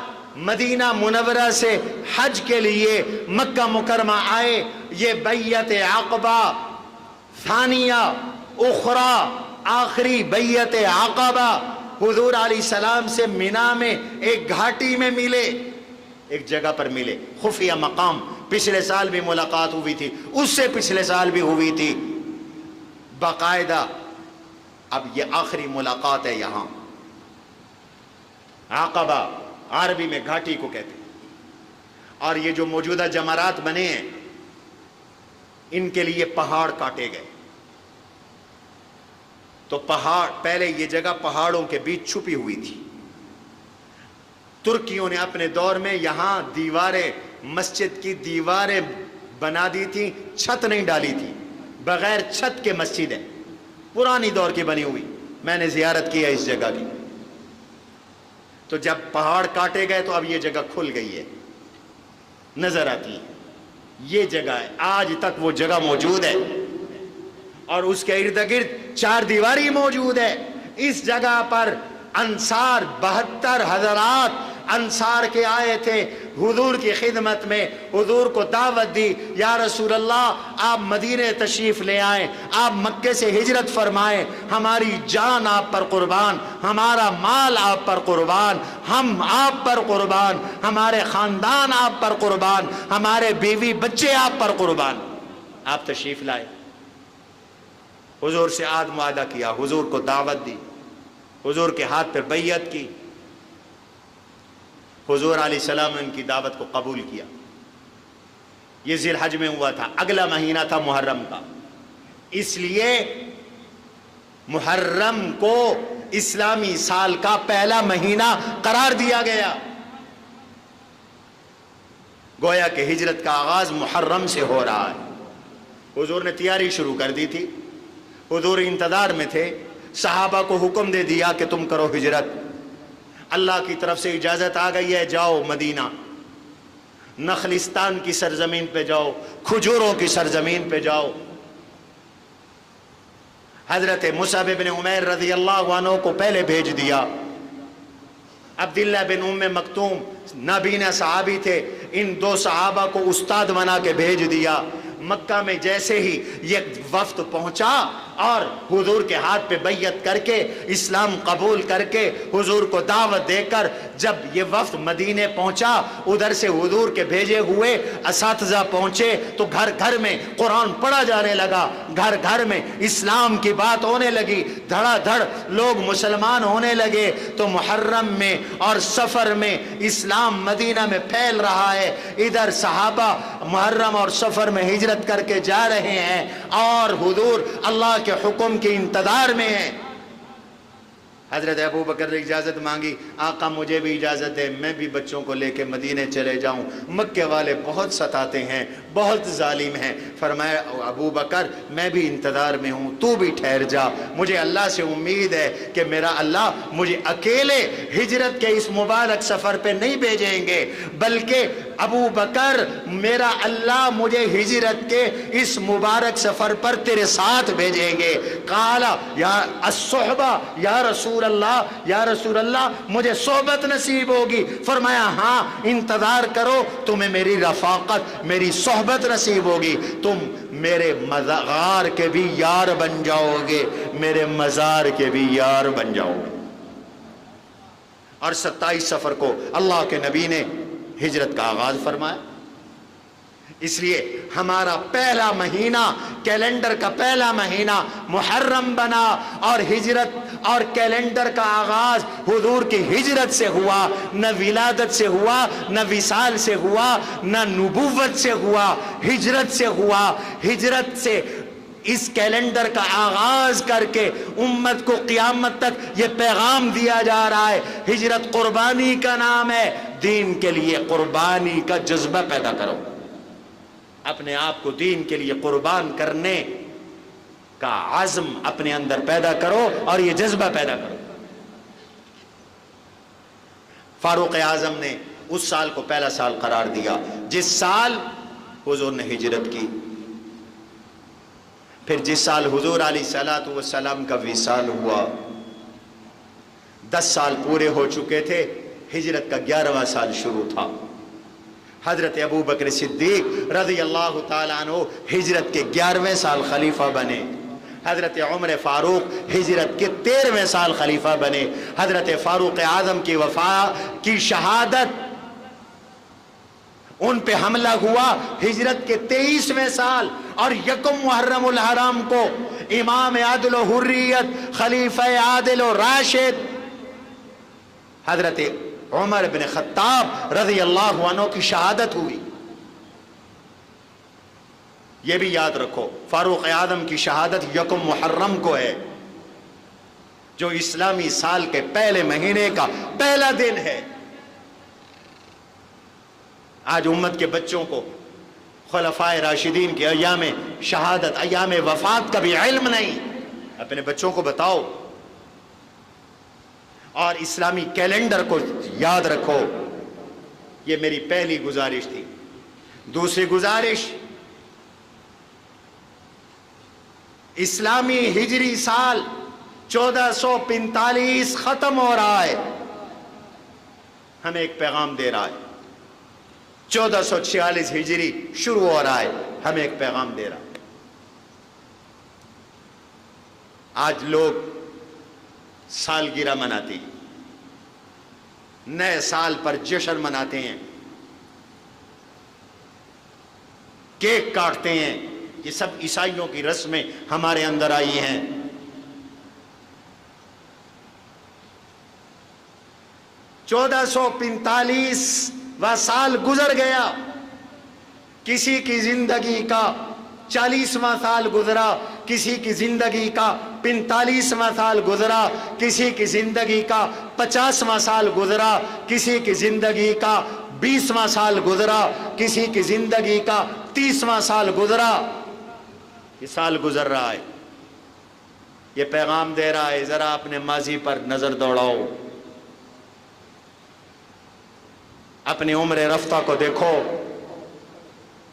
مدینہ منورہ سے حج کے لیے مکہ مکرمہ آئے، یہ بیعت عقبہ ثانیہ اخری آخری بیعت عقبہ حضور علیہ السلام سے مینا میں ایک گھاٹی میں ملے، ایک جگہ پر ملے، خفیہ مقام، پچھلے سال بھی ملاقات ہوئی تھی، اس سے پچھلے سال بھی ہوئی تھی، باقاعدہ اب یہ آخری ملاقات ہے۔ یہاں عقبہ عربی میں گھاٹی کو کہتے ہیں، اور یہ جو موجودہ جمرات بنے ہیں ان کے لیے پہاڑ کاٹے گئے، تو پہاڑ پہلے یہ جگہ پہاڑوں کے بیچ چھپی ہوئی تھی، ترکیوں نے اپنے دور میں یہاں دیواریں، مسجد کی دیواریں بنا دی تھی، چھت نہیں ڈالی تھی، بغیر چھت کے مسجد ہے، پرانی دور کی بنی ہوئی، میں نے زیارت کی ہے اس جگہ کی۔ تو جب پہاڑ کاٹے گئے تو اب یہ جگہ کھل گئی ہے، نظر آتی ہے، یہ جگہ ہے، آج تک وہ جگہ موجود ہے، اور اس کے ارد گرد 4 دیواری موجود ہے۔ اس جگہ پر انصار 72 حضرات انصار کے آئے تھے حضور کی خدمت میں، حضور کو دعوت دی، یا رسول اللہ آپ مدینے تشریف لے آئیں، آپ مکے سے ہجرت فرمائیں، ہماری جان آپ پر قربان، ہمارا مال آپ پر قربان، ہم آپ پر قربان، ہمارے خاندان آپ پر قربان، ہمارے بیوی بچے آپ پر قربان۔ آپ تشریف لائے، حضور سے عہد معاہدہ کیا، حضور کو دعوت دی، حضور کے ہاتھ پہ بیعت کی، حضور علیہ السلام نے ان کی دعوت کو قبول کیا۔ یہ ذی الحج میں ہوا تھا، اگلا مہینہ تھا محرم کا، اس لیے محرم کو اسلامی سال کا پہلا مہینہ قرار دیا گیا، گویا کہ ہجرت کا آغاز محرم سے ہو رہا ہے۔ حضور نے تیاری شروع کر دی تھی، حضور انتظار میں تھے، صحابہ کو حکم دے دیا کہ تم کرو ہجرت، اللہ کی طرف سے اجازت آ گئی ہے، جاؤ مدینہ، نخلستان کی سرزمین پہ جاؤ، کھجوروں کی سرزمین پہ جاؤ۔ حضرت مصعب بن عمیر رضی اللہ عنہ کو پہلے بھیج دیا، عبداللہ بن ام مکتوم نابینا صحابی تھے، ان 2 صحابہ کو استاد بنا کے بھیج دیا۔ مکہ میں جیسے ہی یہ وفد پہنچا اور حضور کے ہاتھ پہ بیعت کر کے اسلام قبول کر کے حضور کو دعوت دے کر جب یہ وفد مدینے پہنچا، ادھر سے حضور کے بھیجے ہوئے اساتذہ پہنچے تو گھر گھر میں قرآن پڑھا جانے لگا، گھر گھر میں اسلام کی بات ہونے لگی، دھڑا دھڑ لوگ مسلمان ہونے لگے۔ تو محرم میں اور سفر میں اسلام مدینہ میں پھیل رہا ہے، ادھر صحابہ محرم اور سفر میں ہجرت کر کے جا رہے ہیں اور حضور اللہ کے حکم کے انتظار میں ہیں۔ حضرت ابو بکر نے اجازت مانگی، آقا مجھے بھی اجازت ہے، میں بھی بچوں کو لے کے مدینے چلے جاؤں، مکے والے بہت ستاتے ہیں، بہت ظالم ہیں۔ فرمایا ابو بکر میں بھی انتظار میں ہوں، تو بھی ٹھہر جا، مجھے اللہ سے امید ہے کہ میرا اللہ مجھے اکیلے ہجرت کے اس مبارک سفر پہ نہیں بھیجیں گے، بلکہ ابو بکر میرا اللہ مجھے ہجرت کے اس مبارک سفر پر تیرے ساتھ بھیجیں گے۔ قال یا الصحبہ یا رسول اللہ، یا رسول اللہ مجھے صحبت نصیب ہوگی۔ فرمایا ہاں انتظار کرو، تمہیں میری رفاقت، میری صحبت نصیب ہوگی، تم میرے مزار کے بھی یار بن جاؤ گے، میرے مزار کے بھی یار بن جاؤ گے۔ اور 27 سفر کو اللہ کے نبی نے ہجرت کا آغاز فرمایا۔ اس لیے ہمارا پہلا مہینہ، کیلنڈر کا پہلا مہینہ محرم بنا، اور ہجرت اور کیلنڈر کا آغاز حضور کی ہجرت سے ہوا، نہ ولادت سے ہوا، نہ وصال سے ہوا، نہ نبوت سے ہوا، ہجرت سے ہوا۔ ہجرت سے اس کیلنڈر کا آغاز کر کے امت کو قیامت تک یہ پیغام دیا جا رہا ہے، ہجرت قربانی کا نام ہے، دین کے لیے قربانی کا جذبہ پیدا کرو، اپنے آپ کو دین کے لیے قربان کرنے کا عزم اپنے اندر پیدا کرو اور یہ جذبہ پیدا کرو۔ فاروق اعظم نے اس سال کو پہلا سال قرار دیا جس سال حضور نے ہجرت کی، پھر جس سال حضور علیہ السلام کا وصال ہوا، 10 سال پورے ہو چکے تھے، ہجرت کا 11واں سال شروع تھا۔ حضرت ابو بکر صدیق رضی اللہ تعالیٰ عنہ ہجرت کے 11ویں سال خلیفہ بنے، حضرت عمر فاروق ہجرت کے 13ویں سال خلیفہ بنے، حضرت فاروق اعظم کی وفات کی شہادت ان پہ حملہ ہوا ہجرت کے 23ویں سال، اور یکم محرم الحرام کو امام عدل و حریت، خلیفہ عادل و راشد حضرت عمر بن خطاب رضی اللہ عنہ کی شہادت ہوئی۔ یہ بھی یاد رکھو فاروق اعظم کی شہادت یکم محرم کو ہے، جو اسلامی سال کے پہلے مہینے کا پہلا دن ہے۔ آج امت کے بچوں کو خلفائے راشدین کے ایام شہادت، ایام وفات کا بھی علم نہیں، اپنے بچوں کو بتاؤ، اور اسلامی کیلنڈر کو یاد رکھو۔ یہ میری پہلی گزارش تھی۔ دوسری گزارش، اسلامی ہجری سال 1445 ختم ہو رہا ہے، ہمیں ایک پیغام دے رہا ہے۔ 1446 ہجری شروع ہو رہا ہے، ہمیں ایک پیغام دے رہا ہے۔ آج لوگ سالگرہ مناتے ہیں، نئے سال پر جشن مناتے ہیں، کیک کاٹتے ہیں، یہ سب عیسائیوں کی رسمیں ہمارے اندر آئی ہیں۔ چودہ سو 45واں سال گزر گیا، کسی کی زندگی کا 40واں سال گزرا، کسی کی زندگی کا 45واں سال گزرا، کسی کی زندگی کا 50واں سال گزرا، کسی کی زندگی کا 20واں سال گزرا، کسی کی زندگی کا 30واں سال گزرا۔ یہ سال گزر رہا ہے، یہ پیغام دے رہا ہے ذرا اپنے ماضی پر نظر دوڑاؤ، اپنی عمر رفتہ کو دیکھو،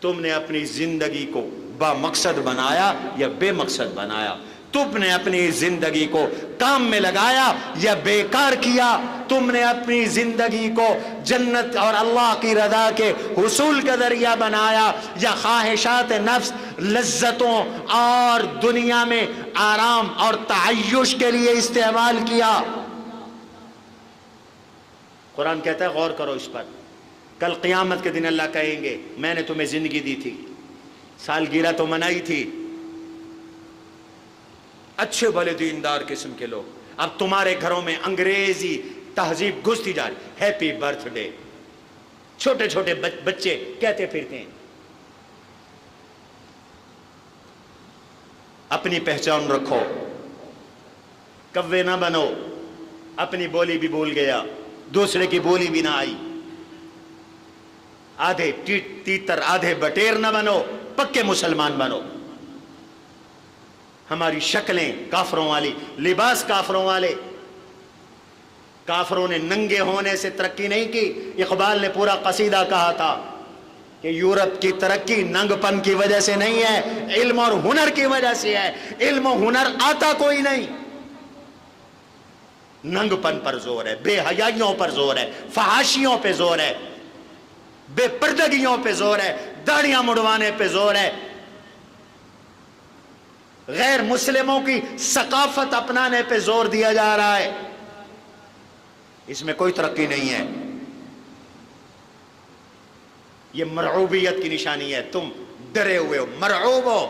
تم نے اپنی زندگی کو با مقصد بنایا یا بے مقصد بنایا؟ تم نے اپنی زندگی کو کام میں لگایا یا بیکار کیا؟ تم نے اپنی زندگی کو جنت اور اللہ کی رضا کے حصول کا ذریعہ بنایا یا خواہشات نفس، لذتوں اور دنیا میں آرام اور تعیش کے لیے استعمال کیا؟ قرآن کہتا ہے غور کرو اس پر، کل قیامت کے دن اللہ کہیں گے میں نے تمہیں زندگی دی تھی، سالگرہ تو منائی تھی، اچھے بھلے دیندار قسم کے لوگ، اب تمہارے گھروں میں انگریزی تہذیب گھستی جا رہی، ہیپی برتھ ڈے، چھوٹے چھوٹے بچے کہتے پھرتے ہیں۔ اپنی پہچان رکھو، کوے نہ بنو، اپنی بولی بھی بھول گیا، دوسرے کی بولی بھی نہ آئی، آدھے تیتر آدھے بٹیر نہ بنو، پکے مسلمان بنو۔ ہماری شکلیں کافروں والی، لباس کافروں والے۔ کافروں نے ننگے ہونے سے ترقی نہیں کی۔ اقبال نے پورا قصیدہ کہا تھا کہ یورپ کی ترقی ننگ پن کی وجہ سے نہیں ہے، علم اور ہنر کی وجہ سے ہے۔ علم و ہنر آتا کوئی نہیں، ننگ پن پر زور ہے، بے حیائیوں پر زور ہے، فحاشیوں پہ زور ہے، بے پردگیوں پہ زور ہے، داڑیاں مڑوانے پہ زور ہے، غیر مسلموں کی ثقافت اپنانے پہ زور دیا جا رہا ہے۔ اس میں کوئی ترقی نہیں ہے۔ یہ مرعوبیت کی نشانی ہے، تم ڈرے ہوئے ہو، مرعوب ہو۔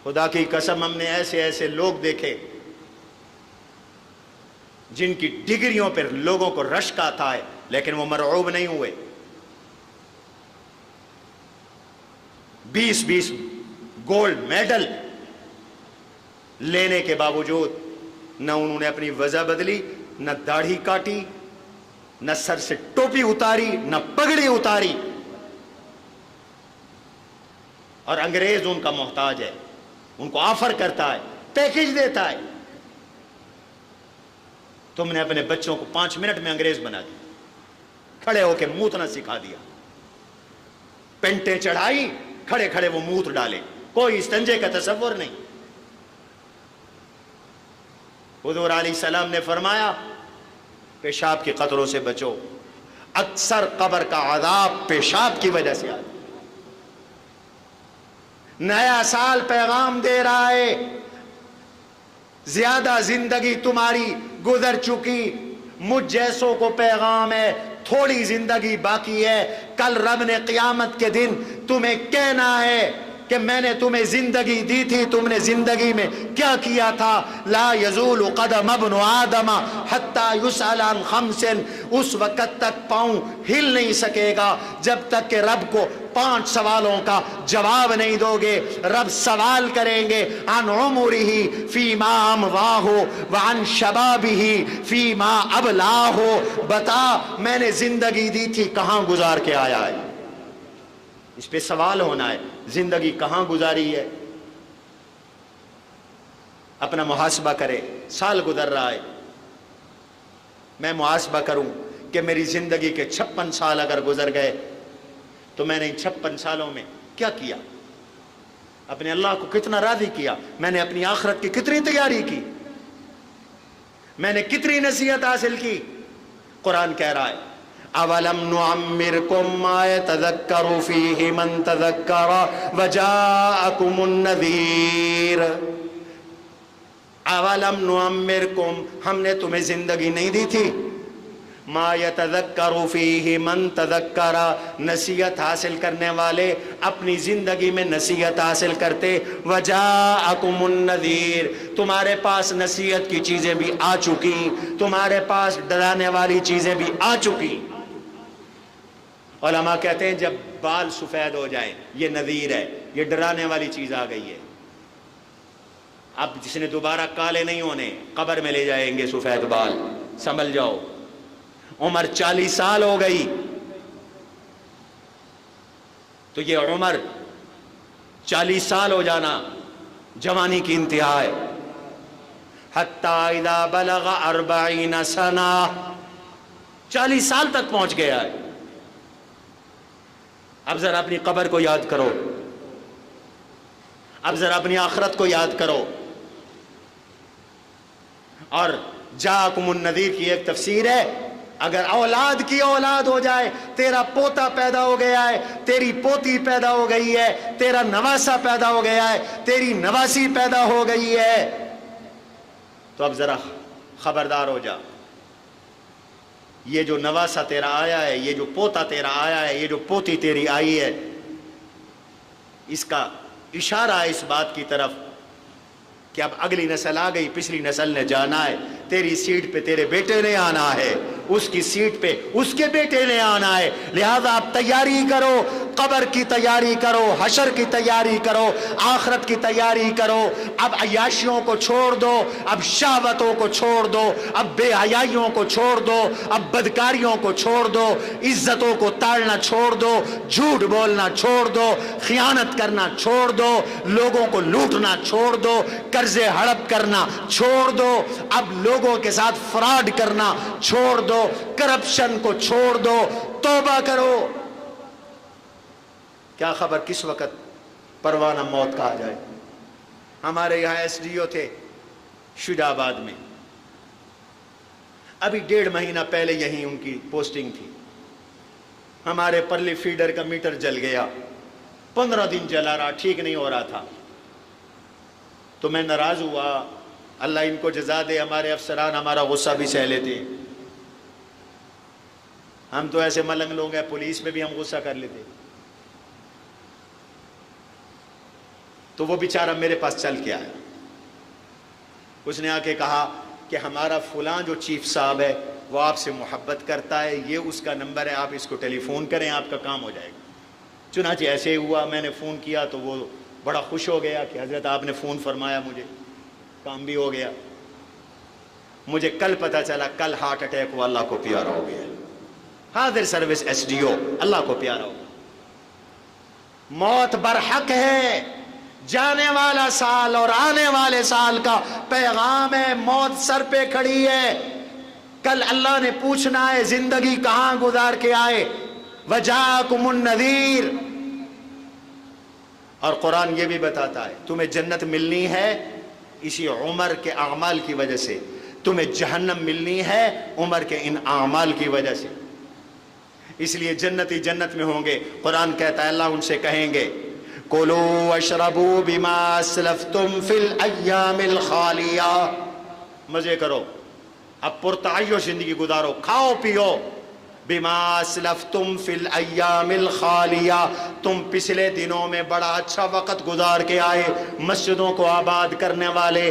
خدا کی قسم ہم نے ایسے ایسے لوگ دیکھے جن کی ڈگریوں پر لوگوں کو رشک آتا ہے لیکن وہ مرعوب نہیں ہوئے۔ 20 گولڈ میڈل لینے کے باوجود نہ انہوں نے اپنی وجہ بدلی، نہ داڑھی کاٹی، نہ سر سے ٹوپی اتاری، نہ پگڑی اتاری، اور انگریز ان کا محتاج ہے، ان کو آفر کرتا ہے، پیکج دیتا ہے۔ تم نے اپنے بچوں کو 5 منٹ میں انگریز بنا دیا، کھڑے ہو کے موتنا سکھا دیا، پینٹیں چڑھائی، کھڑے کھڑے وہ موت ڈالے، کوئی استنجے کا تصور نہیں۔ حضور علیہ السلام نے فرمایا پیشاب کے قطروں سے بچو، اکثر قبر کا عذاب پیشاب کی وجہ سے آتا۔ نیا سال پیغام دے رہا ہے، زیادہ زندگی تمہاری گزر چکی، مجھ جیسوں کو پیغام ہے تھوڑی زندگی باقی ہے۔ کل رب نے قیامت کے دن تمہیں کہنا ہے کہ میں نے تمہیں زندگی دی تھی، تم نے زندگی میں کیا کیا تھا۔ لا یزول قدم ابن آدم حتی یسأل عن خمس، اس وقت تک پاؤں ہل نہیں سکے گا جب تک کہ رب کو 5 سوالوں کا جواب نہیں دو گے۔ رب سوال کریں گے عن عمرہ فیما امضاہ وعن شبابہ فیما ابلاہ، بتا میں نے زندگی دی تھی کہاں گزار کے آیا ہے۔ اس پہ سوال ہونا ہے، زندگی کہاں گزاری ہے۔ اپنا محاسبہ کرے، سال گزر رہا ہے، میں محاسبہ کروں کہ میری زندگی کے 56 سال اگر گزر گئے تو میں نے ان 56 سالوں میں کیا کیا، اپنے اللہ کو کتنا راضی کیا، میں نے اپنی آخرت کی کتنی تیاری کی، میں نے کتنی نصیحت حاصل کی۔ قرآن کہہ رہا ہے اولم نعمرکم ما یتذکر فیہ من تذکر وجاءکم النذیر۔ اولم نعمرکم، ہم نے تمہیں زندگی نہیں دی تھی، ما یتذکر فیہ من تذکر، نصیحت حاصل کرنے والے اپنی زندگی میں نصیحت حاصل کرتے، وجاءکم النذیر، تمہارے پاس نصیحت کی چیزیں بھی آ چکی، تمہارے پاس ڈرانے والی چیزیں بھی آ چکی۔ علماء کہتے ہیں جب بال سفید ہو جائیں یہ نذیر ہے، یہ ڈرانے والی چیز آ گئی ہے۔ اب جس نے دوبارہ کالے نہیں ہونے، قبر میں لے جائیں گے سفید بال، سنبھل جاؤ۔ عمر 40 سال ہو گئی تو یہ عمر 40 سال ہو جانا جوانی کی انتہا ہے۔ حتی اذا بلغ 40 سنہ، 40 سال تک پہنچ گیا ہے۔ اب ذرا اپنی قبر کو یاد کرو، اب ذرا اپنی آخرت کو یاد کرو۔ اور جاءکم النذیر کی ایک تفسیر ہے، اگر اولاد کی اولاد ہو جائے، تیرا پوتا پیدا ہو گیا ہے، تیری پوتی پیدا ہو گئی ہے، تیرا نواسا پیدا ہو گیا ہے، تیری نواسی پیدا ہو گئی ہے، تو اب ذرا خبردار ہو جا، یہ جو نواسا تیرا آیا ہے، یہ جو پوتا تیرا آیا ہے، یہ جو پوتی تیری آئی ہے، اس کا اشارہ ہے اس بات کی طرف کہ اب اگلی نسل آ گئی، پچھلی نسل نے جانا ہے، تیری سیٹ پہ تیرے بیٹے نے آنا ہے، اس کی سیٹ پہ اس کے بیٹے نے آنا ہے، لہذا آپ تیاری کرو، قبر کی تیاری کرو، حشر کی تیاری کرو، آخرت کی تیاری کرو۔ اب عیاشیوں کو چھوڑ دو، اب شہوتوں کو چھوڑ دو، اب بے حیائیوں کو چھوڑ دو، اب بدکاریوں کو چھوڑ دو، عزتوں کو تاڑنا چھوڑ دو، جھوٹ بولنا چھوڑ دو، خیانت کرنا چھوڑ دو، لوگوں کو لوٹنا چھوڑ دو، قرضے ہڑپ کرنا چھوڑ دو، اب لوگوں کے ساتھ فراڈ کرنا چھوڑ دو، کرپشن کو چھوڑ دو، توبہ کرو۔ کیا خبر کس وقت پروانہ موت کہا جائے۔ ہمارے یہاں ایس ڈی او تھے شجاع آباد میں، ابھی 1.5 مہینہ پہلے یہیں ان کی پوسٹنگ تھی۔ ہمارے پرلی فیڈر کا میٹر جل گیا، 15 دن جلا رہا، ٹھیک نہیں ہو رہا تھا۔ تو میں ناراض ہوا، اللہ ان کو جزا دے، ہمارے افسران ہمارا غصہ بھی سہ لیتے۔ ہم تو ایسے ملنگ لوگ ہیں، پولیس میں بھی ہم غصہ کر لیتے۔ تو وہ بیچارہ میرے پاس چل کے آیا، اس نے آ کے کہا کہ ہمارا فلاں جو چیف صاحب ہے وہ آپ سے محبت کرتا ہے، یہ اس کا نمبر ہے، آپ اس کو ٹیلی فون کریں، آپ کا کام ہو جائے گا۔ چنانچہ ایسے ہی ہوا، میں نے فون کیا تو وہ بڑا خوش ہو گیا کہ حضرت آپ نے فون فرمایا، مجھے کام بھی ہو گیا۔ مجھے کل پتہ چلا کل ہارٹ اٹیک ہوا، اللہ کو پیارا ہو گیا۔ حاضر سروس ایس ڈی او اللہ کو پیارا ہو گیا۔ موت برحق ہے، جانے والا سال اور آنے والے سال کا پیغام ہے، موت سر پہ کھڑی ہے۔ کل اللہ نے پوچھنا ہے زندگی کہاں گزار کے آئے، وجاءکم النذیر۔ اور قرآن یہ بھی بتاتا ہے تمہیں جنت ملنی ہے اسی عمر کے اعمال کی وجہ سے، تمہیں جہنم ملنی ہے عمر کے ان اعمال کی وجہ سے۔ اس لیے جنتی جنت میں ہوں گے۔ قرآن کہتا ہے اللہ ان سے کہیں گے کُلُوا وَاشْرَبُوا بِمَا أَسْلَفْتُمْ فِي الْأَيَّامِ الْخَالِيَةِ، مزے کرو، اب پرتعیش زندگی گزارو، کھاؤ پیو۔ بِمَا أَسْلَفْتُمْ فِي الْأَيَّامِ الْخَالِيَةِ، تم پچھلے دنوں میں بڑا اچھا وقت گزار کے آئے، مسجدوں کو آباد کرنے والے،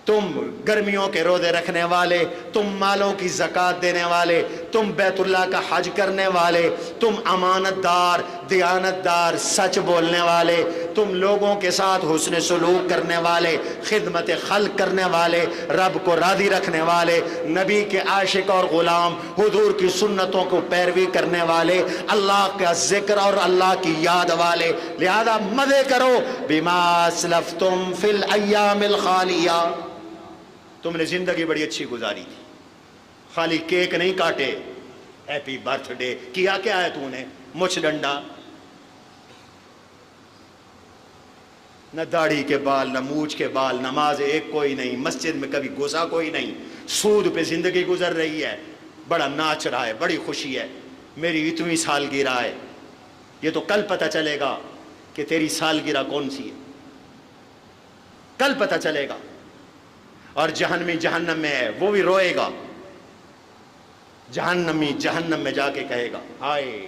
تم گرمیوں کے روزے رکھنے والے، تم مالوں کی زکوٰۃ دینے والے، تم بیت اللہ کا حج کرنے والے، تم امانت دار، دیانت دار، سچ بولنے والے، تم لوگوں کے ساتھ حسن سلوک کرنے والے، خدمت خلق کرنے والے، رب کو راضی رکھنے والے، نبی کے عاشق اور غلام، حضور کی سنتوں کو پیروی کرنے والے، اللہ کا ذکر اور اللہ کی یاد والے، لہذا مزے کرو۔ بما اسلفتم فی الایام الخالیہ، تم نے زندگی بڑی اچھی گزاری تھی، خالی کیک نہیں کاٹے، ہیپی برتھ ڈے کیا، کیا ہے تو نے، مچھ ڈنڈا، نہ داڑھی کے بال، نہ مونچھ کے بال، نماز ایک کوئی نہیں، مسجد میں کبھی گھسا کوئی نہیں، سود پہ زندگی گزر رہی ہے، بڑا ناچ رہا ہے، بڑی خوشی ہے، میری اتنی سالگرہ ہے۔ یہ تو کل پتہ چلے گا کہ تیری سالگرہ کون سی ہے، کل پتہ چلے گا۔ اور جہنمی جہنم میں ہے، وہ بھی روئے گا، جہنمی جہنم میں جا کے کہے گا ہائے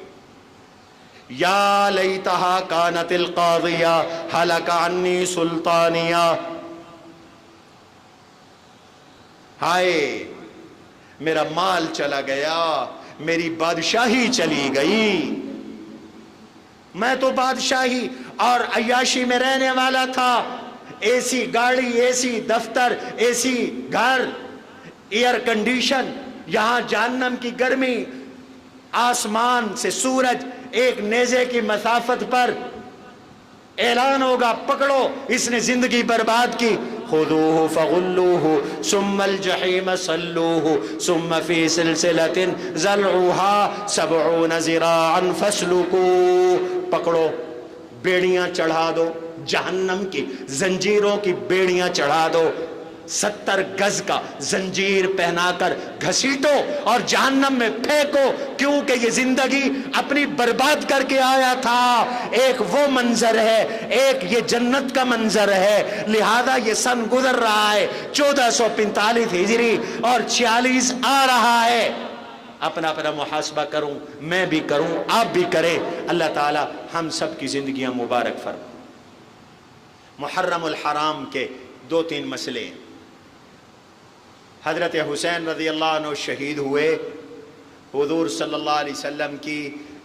یا لیتہا کانت القاضیہ ہلک عنی سلطانیہ، ہائے میرا مال چلا گیا، میری بادشاہی چلی گئی، میں تو بادشاہی اور عیاشی میں رہنے والا تھا، اے سی گاڑی، اے سی دفتر، اے سی گھر، ایئر کنڈیشن، یہاں جہنم کی گرمی، آسمان سے سورج ایک نیزے کی مسافت پر، اعلان ہوگا پکڑو اس نے زندگی برباد کی، خذوہ فغلوہ ثم الجحیم صلوہ ثم فی سلسلۃ ذرعہا 70 ذراعا فاسلکوہ، پکڑو، بیڑیاں چڑھا دو، جہنم کی زنجیروں کی بیڑیاں چڑھا دو، 70 گز کا زنجیر پہنا کر گھسیٹو اور جہنم میں پھینکو، کیونکہ یہ زندگی اپنی برباد کر کے آیا تھا۔ ایک وہ منظر ہے، ایک یہ جنت کا منظر ہے، لہذا یہ سن گزر رہا ہے 1445 ہجری اور 46 آ رہا ہے۔ اپنا اپنا محاسبہ کروں، میں بھی کروں، آپ بھی کریں، اللہ تعالی ہم سب کی زندگیاں مبارک فرمائے۔ محرم الحرام کے 2-3 مسئلے ہیں۔ حضرت حسین رضی اللہ عنہ شہید ہوئے، حضور صلی اللہ علیہ وسلم کی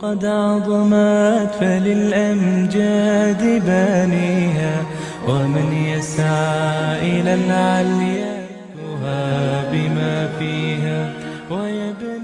قد عظمت فللأمجاد بانيها ومن يسعى إلى العليا بما فيها ويبني